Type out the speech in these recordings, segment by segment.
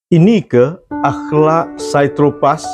Ini ke akhlak Saitropaz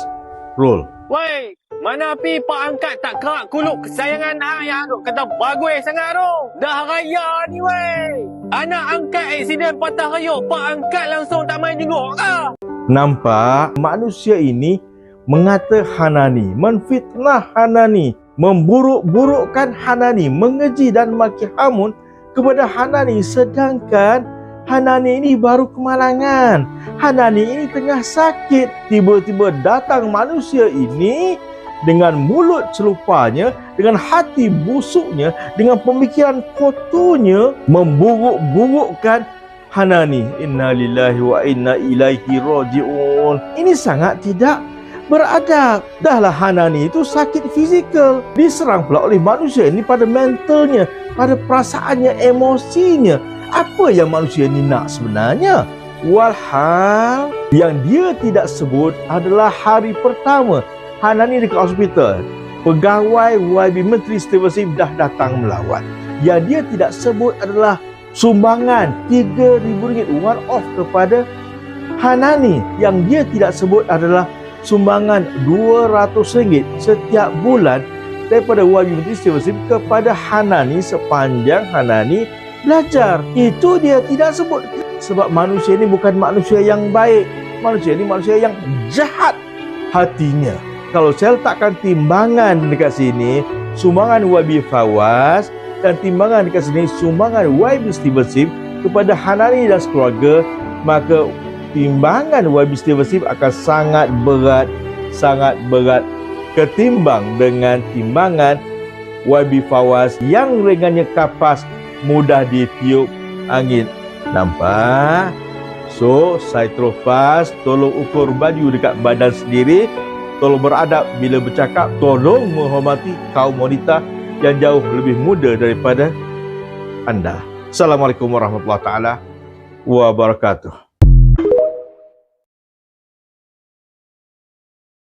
Rule? Woi, mana pi pak angkat tak kerak kuluk kesayangan yang duk kata bagus sangat tu. Dah raya ni woi. Anak angkat aksiden patah rayuk, pak angkat langsung tak main jenguk ke? Nampak manusia ini mengata Hanani, menfitnah Hanani, memburuk-burukkan Hanani, mengeji dan maki hamun kepada Hanani, sedangkan Hanani ini baru kemalangan. Hanani ini tengah sakit. Tiba-tiba datang manusia ini dengan mulut celupanya, dengan hati busuknya, dengan pemikiran kotornya, memburuk-burukkan Hanani. Inna lillahi wa inna ilaihi raji'un. Ini sangat tidak beradab. Dahlah Hanani itu sakit fizikal, diserang pula oleh manusia ini pada mentalnya, pada perasaannya, emosinya. Apa yang manusia ini nak sebenarnya? Walhal yang dia tidak sebut adalah hari pertama Hanani dekat hospital, pegawai YB Menteri Stewardship dah datang melawat. Yang dia tidak sebut adalah sumbangan RM3,000 one off kepada Hanani. Yang dia tidak sebut adalah sumbangan RM200 setiap bulan daripada YB Menteri Stewardship kepada Hanani sepanjang Hanani belajar. Itu dia tidak sebut. Sebab manusia ini bukan manusia yang baik. Manusia ini manusia yang jahat hatinya. Kalau saya letakkan timbangan dekat sini, sumbangan YB Fawaz, dan timbangan dekat sini, sumbangan YB Stewardship kepada Hanani dan keluarga, maka timbangan YB Stewardship akan sangat berat ketimbang dengan timbangan YB Fawaz yang ringannya kapas, mudah ditiup angin. Nampak? So, Saitropaz, tolong ukur baju dekat badan sendiri, tolong beradab bila bercakap, tolong menghormati kaum wanita yang jauh lebih muda daripada anda. Assalamualaikum warahmatullahi wabarakatuh.